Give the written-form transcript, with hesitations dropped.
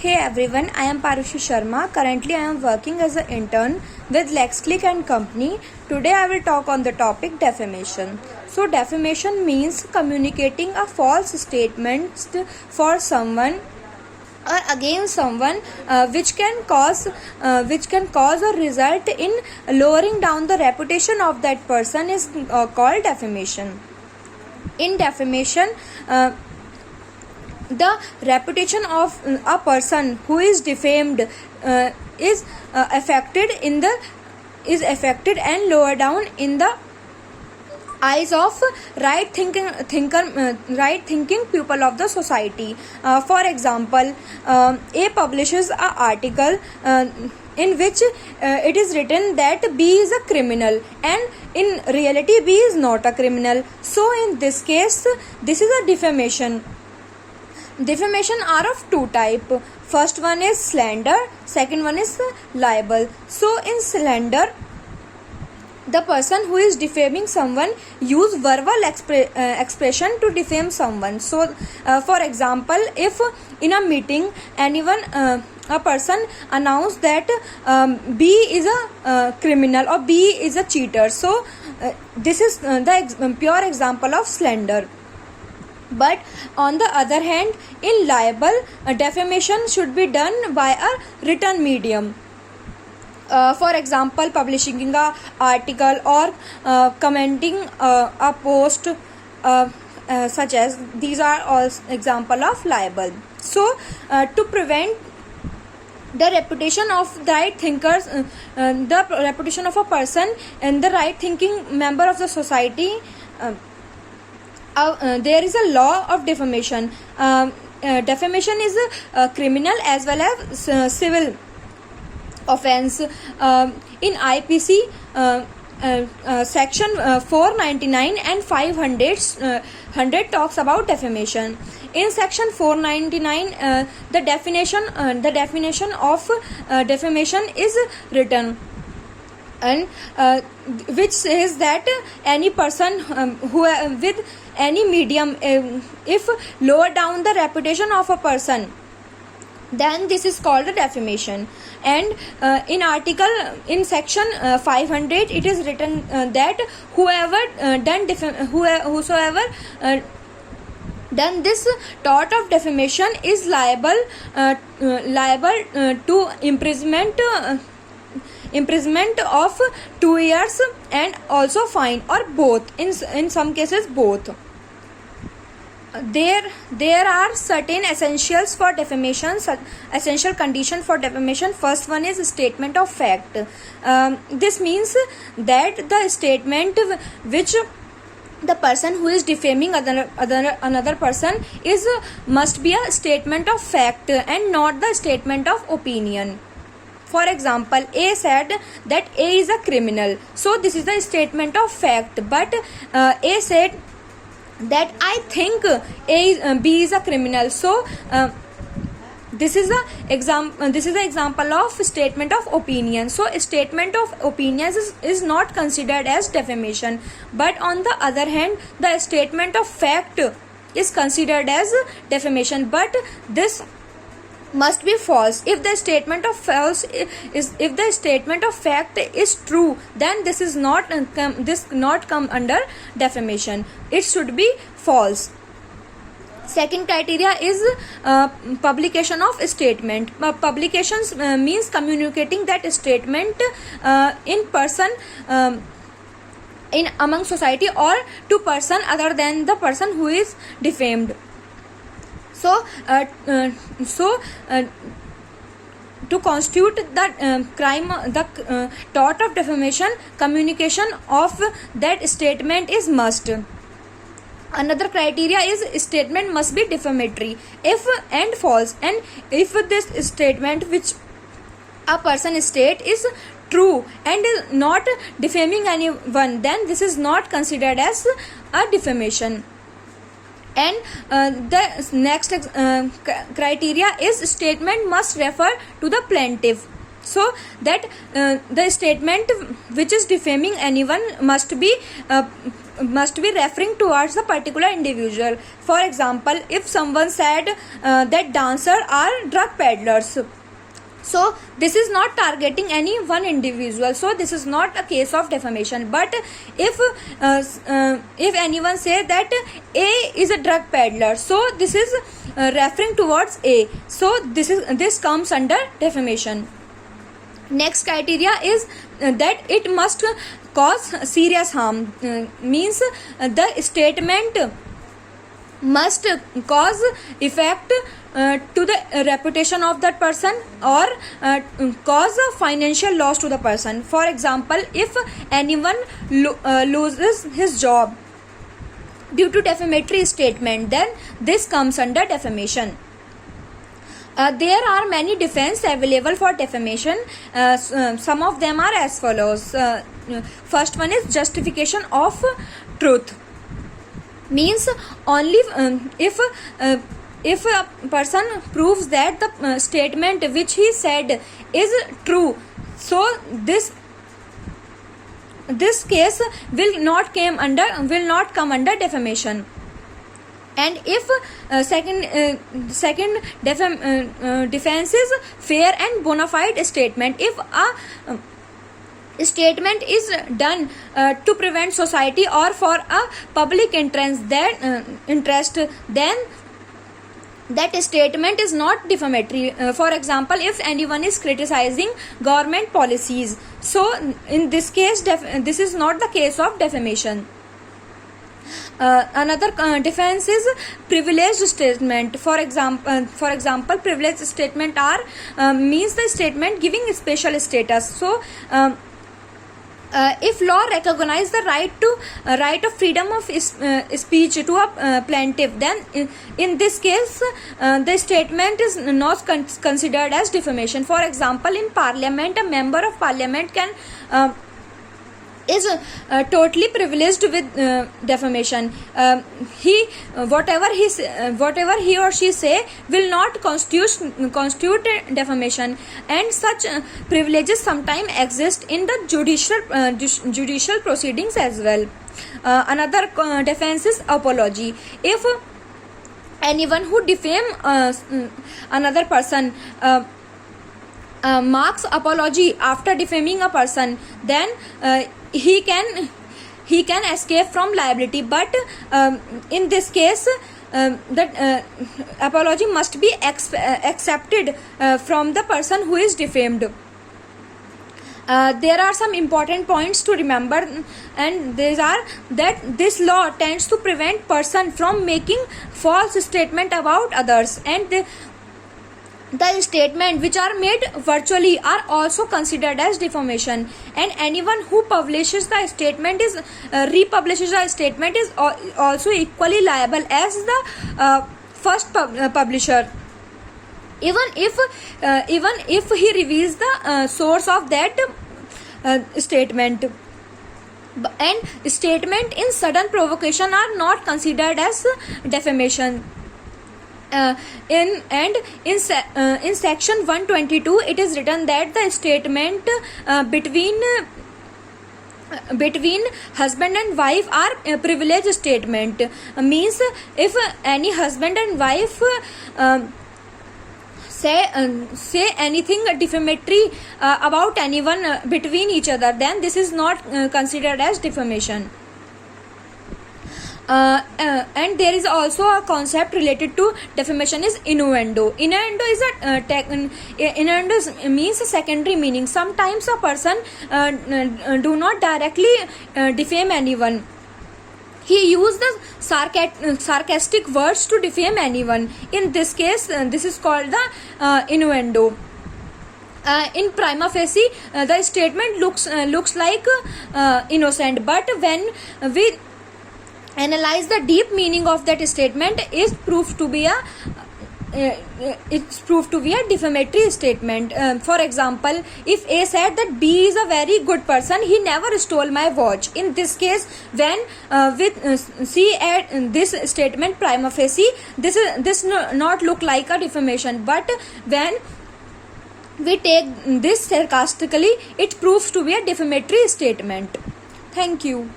Hey everyone, I am Parushi Sharma. Currently, I am working as an intern with LexClick and Company. Today, I will talk on the topic defamation. So, defamation means communicating a false statement for someone or against someone, which can cause or result in lowering down the reputation of that person is called defamation. In defamation, the reputation of a person who is defamed is affected and lower down in the eyes of right thinking people of the society. For example, A publishes an article in which it is written that B is a criminal, and in reality B is not a criminal. So in this case, this is a defamation. Defamation are of two types. First one is slander, second one is libel. So in slander, the person who is defaming someone use verbal expression to defame someone. So for example, if in a meeting a person announced that B is a criminal or B is a cheater, so this is the pure example of slander. But on the other hand, in libel, defamation should be done by a written medium. For example, publishing an article or commenting a post, such as these are all example of libel. So to prevent the reputation of the right thinkers, the reputation of a person and the right thinking member of the society, there is a law of defamation. Defamation is a criminal as well as civil offense. In IPC, section 499 and 500 talks about defamation. In section 499, the definition of defamation is written, and which says that any person who with any medium, if lower down the reputation of a person, then this is called a defamation. And in section 500, it is written that whosoever done this tort of defamation is liable to imprisonment of 2 years and also fine, or both. In some cases, both. There are certain essentials for defamation, essential condition for defamation. First one is statement of fact. This means that the statement which the person who is defaming another person must be a statement of fact and not the statement of opinion. For example, A said that A is a criminal, so this is the statement of fact. But A said that I think B is a criminal, so this is the example of statement of opinion. So a statement of opinions is not considered as defamation, but on the other hand, the statement of fact is considered as defamation, but this must be false. If the statement of fact is true, then this is not come under defamation. It should be false. Second criteria is publication of statement. Publications means communicating that statement in person, in among society, or to person other than the person who is defamed. So to constitute the crime, the tort of defamation, communication of that statement is must. Another criteria is statement must be defamatory and false, and if this statement which a person state is true and is not defaming anyone, then this is not considered as a defamation. And the next criteria is statement must refer to the plaintiff. So that the statement which is defaming anyone must be must be referring towards a particular individual. For example, if someone said that dancers are drug peddlers, so this is not targeting any one individual, so this is not a case of defamation. But if anyone say that A is a drug peddler, so this is referring towards A, so this comes under defamation. Next criteria is that it must cause serious harm, means the statement must cause effect to the reputation of that person, or cause a financial loss to the person. For example, if anyone loses his job due to defamatory statement, then this comes under defamation. There are many defense available for defamation. Some of them are as follows. First one is justification of truth, means only if a person proves that the statement which he said is true, so this case will not come under defamation. And if second defense is fair and bona fide statement. If a statement is done to prevent society or for a public interest, then that statement is not defamatory. For example, if anyone is criticizing government policies, so in this case this is not the case of defamation. Another defense is privileged statement. For example, privileged statement are means the statement giving special status. So if law recognize the right of freedom of speech to a plaintiff, then in this case the statement is not considered as defamation. For example, in parliament, a member of parliament is totally privileged with defamation. Whatever he or she say will not constitute defamation, and such privileges sometimes exist in the judicial proceedings as well. Another defense is apology. If anyone who defame another person marks apology after defaming a person, then he can escape from liability. But in this case that apology must be accepted from the person who is defamed. There are some important points to remember, and these are that this law tends to prevent person from making false statement about others, and the statement which are made virtually are also considered as defamation. And anyone who publishes the statement republishes the statement is also equally liable as the first publisher, even if he reveals the source of that statement. And statement in sudden provocation are not considered as defamation. In section 122 it is written that the statement between husband and wife are privileged statement. Means if any husband and wife say anything defamatory about anyone between each other, then this is not considered as defamation. And there is also a concept related to defamation is innuendo. Innuendo is innuendo means a secondary meaning. Sometimes a person do not directly defame anyone. He used the sarcastic words to defame anyone. In this case, this is called the innuendo. In prima facie, the statement looks like innocent, but when we analyze the deep meaning of that statement, is proved to be a defamatory statement. For example, if A said that B is a very good person, he never stole my watch. In this case, when with C at this statement prima facie, this not look like a defamation, but when we take this sarcastically, it proves to be a defamatory statement. Thank you.